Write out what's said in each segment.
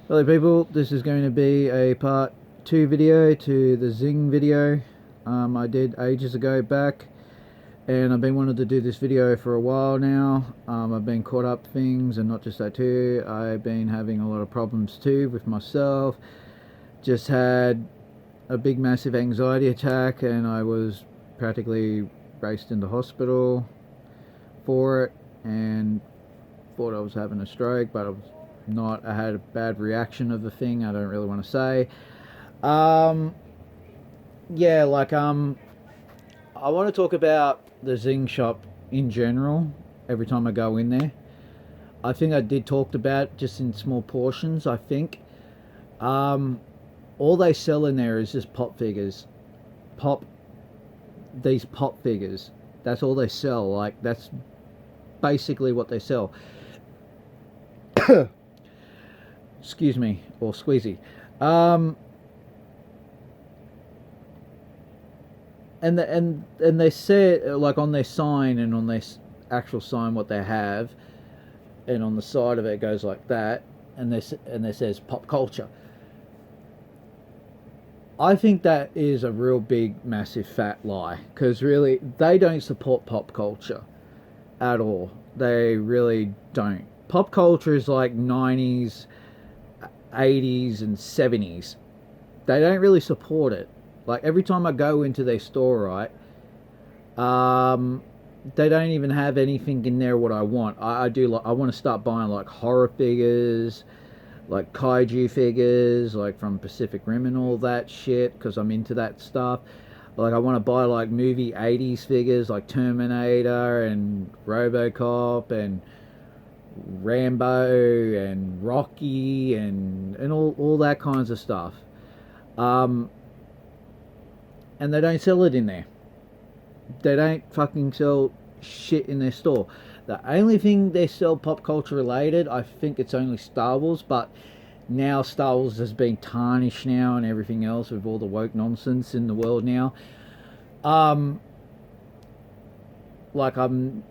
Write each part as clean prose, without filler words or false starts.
Hello people, this is going to be a part 2 video to the Zing video I did ages ago back, and I've been wanting to do this video for a while now. I've been caught up things, and not just that too, I've been having a lot of problems too with myself. Just had a big massive anxiety attack and I was practically raced into hospital for it and thought I was having a stroke, but I was not. I had a bad reaction of the thing. I don't really want to say. Yeah, like I want to talk about the Zing shop in general. Every time I go in there, I think I did talk about it just in small portions. I think all they sell in there is just pop figures, these pop figures. That's all they sell. Like, that's basically what they sell. Excuse me, or squeezy. And they say, like, on their sign and on their actual sign what they have, and on the side of it goes like that, and there says pop culture. I think that is a real big massive fat lie, because really they don't support pop culture at all. They really don't. Pop culture is like 90s, 80s and 70s. They don't really support it. Like, every time I go into their store, right, they don't even have anything in there what I want. I do, like, I want to start buying like horror figures, like kaiju figures, like from Pacific Rim and all that shit, because I'm into that stuff. Like, I want to buy like movie 80s figures, like Terminator and RoboCop and Rambo and Rocky and all that kinds of stuff. And they don't sell it in there. They don't fucking sell shit in their store. The only thing they sell pop culture related, I think it's only Star Wars, but now Star Wars has been tarnished now and everything else with all the woke nonsense in the world now. Like, I'm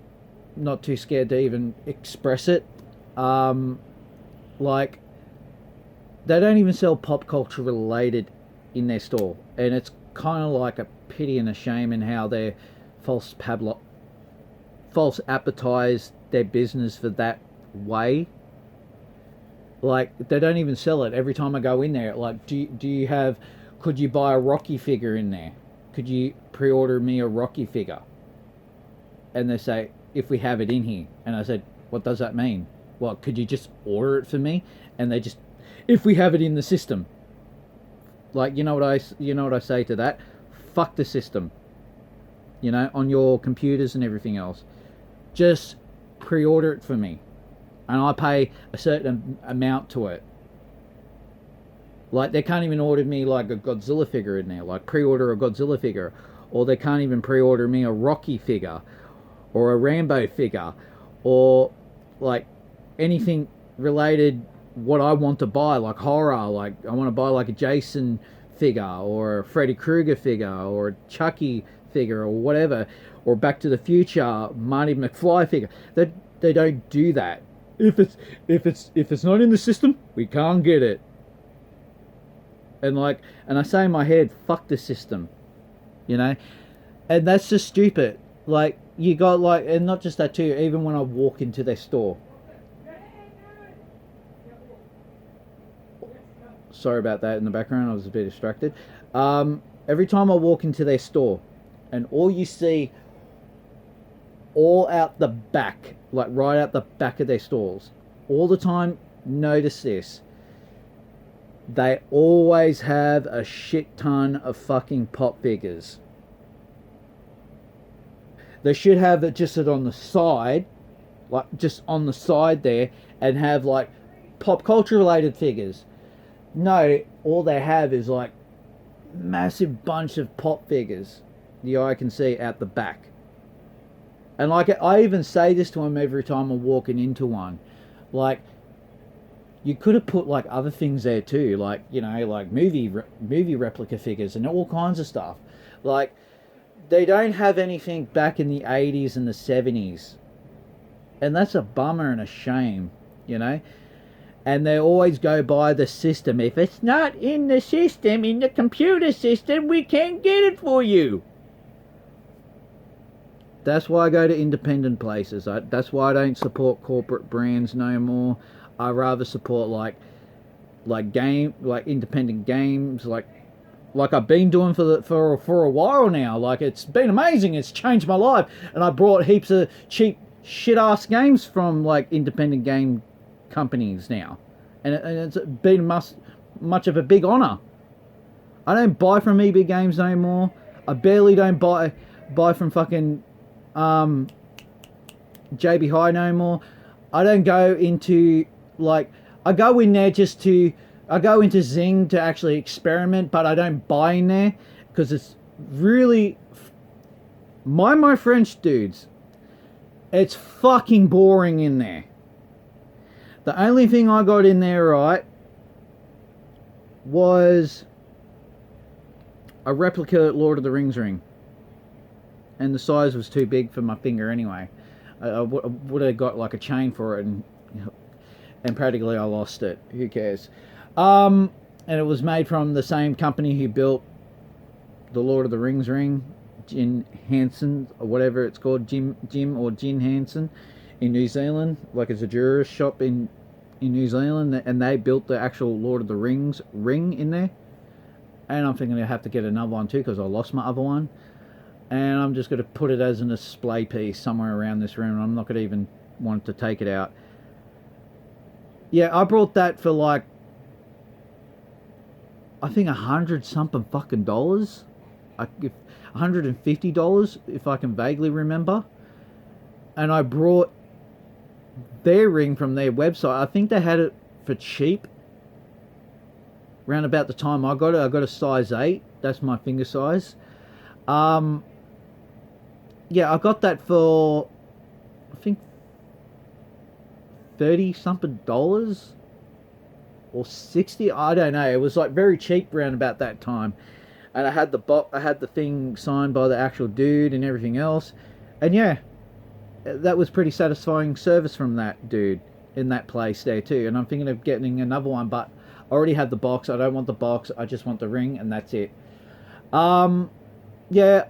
not too scared to even express it. Like, they don't even sell pop culture related in their store, and it's kind of like a pity and a shame in how they false advertise their business for that way. Like, they don't even sell it. Every time I go in there, like, do you have, could you buy a Rocky figure in there? Could you pre-order me a Rocky figure? And they say, if we have it in here. And I said, what does that mean? Well, could you just order it for me? And they just, if we have it in the system. Like, you know what I say to that? Fuck the system. You know, on your computers and everything else. Just pre-order it for me, and I pay a certain amount to it. Like, they can't even order me like a Godzilla figure in there, like pre-order a Godzilla figure, or they can't even pre-order me a Rocky figure, or a Rambo figure, or like anything related what I want to buy, like horror. Like, I want to buy like a Jason figure, or a Freddy Krueger figure, or a Chucky figure, or whatever, or Back to the Future Marty McFly figure. They don't do that. If it's not in the system, we can't get it. And I say in my head, fuck the system, you know, and that's just stupid. Like, you got, like, and not just that too. Even when I walk into their store. Sorry about that in the background. I was a bit distracted. Every time I walk into their store, and all you see, all out the back, like right out the back of their stores, all the time, notice this. They always have a shit ton of fucking pop figures. They should have it just on the side, like just on the side there, and have like pop culture related figures. No, all they have is like massive bunch of pop figures the eye can see out the back. And like, I even say this to them every time I'm walking into one. Like, you could have put like other things there too, like, you know, like movie replica figures and all kinds of stuff. Like, they don't have anything back in the 80s and the 70s. And that's a bummer and a shame, you know. and they always go by the system. If it's not in the system, in the computer system, we can't get it for you. That's why I go to independent places. That's why I don't support corporate brands no more. I rather support like independent games, like I've been doing for a while now. Like, it's been amazing. It's changed my life, and I brought heaps of cheap shit ass games from like independent game companies now, and it's been much of a big honor. I don't buy from EB Games no more. I barely don't buy from fucking JB High no more. I don't go into like, I go in there I go into Zing to actually experiment, but I don't buy in there because it's really, mind my French, dudes, it's fucking boring in there. The only thing I got in there right was a replica Lord of the Rings ring, and the size was too big for my finger anyway. I would have got like a chain for it, and practically I lost it. Who cares? And it was made from the same company who built the Lord of the Rings ring, Jim Hansen, or whatever it's called, Jim Hansen, in New Zealand. Like, it's a jeweller's shop in New Zealand, and they built the actual Lord of the Rings ring in there. And I'm thinking I have to get another one too, because I lost my other one. And I'm just going to put it as a display piece somewhere around this room. I'm not going to even want to take it out. Yeah, I brought that for like, I think $100 something fucking dollars. $150 if I can vaguely remember. And I brought their ring from their website. I think they had it for cheap. Around about the time I got it, I got a size 8. That's my finger size. Yeah, I got that for, I think, $30 something dollars or 60. I don't know. It was like very cheap around about that time, and I had the thing signed by the actual dude and everything else. And yeah, that was pretty satisfying service from that dude in that place there too. And I'm thinking of getting another one, but I already have the box. I don't want the box. I just want the ring, and that's it. Yeah,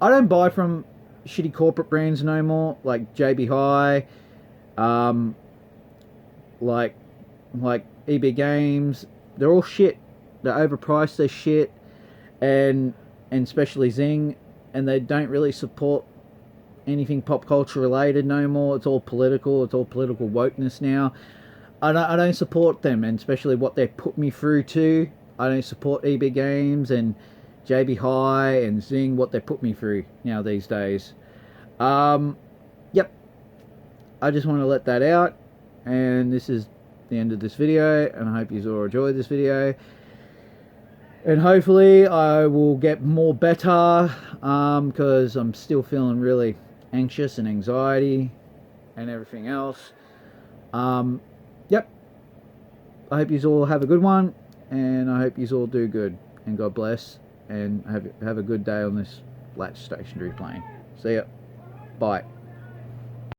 I don't buy from shitty corporate brands no more, like JB High, like EB Games. They're all shit. They're overpriced. They're shit, and especially Zing, and they don't really support anything pop culture related no more. It's all political. It's all political wokeness now. I don't support them, and especially what they put me through too. I don't support EB Games and JB High and Zing, what they put me through now these days. Yep. I just want to let that out, and this is the end of this video, and I hope you all enjoyed this video. And hopefully I will get more better, because I'm still feeling really anxious and anxiety and everything else. Yep. I hope you all have a good one, and I hope you all do good, and God bless, and have a good day on this flat stationary plane. See ya. Bye.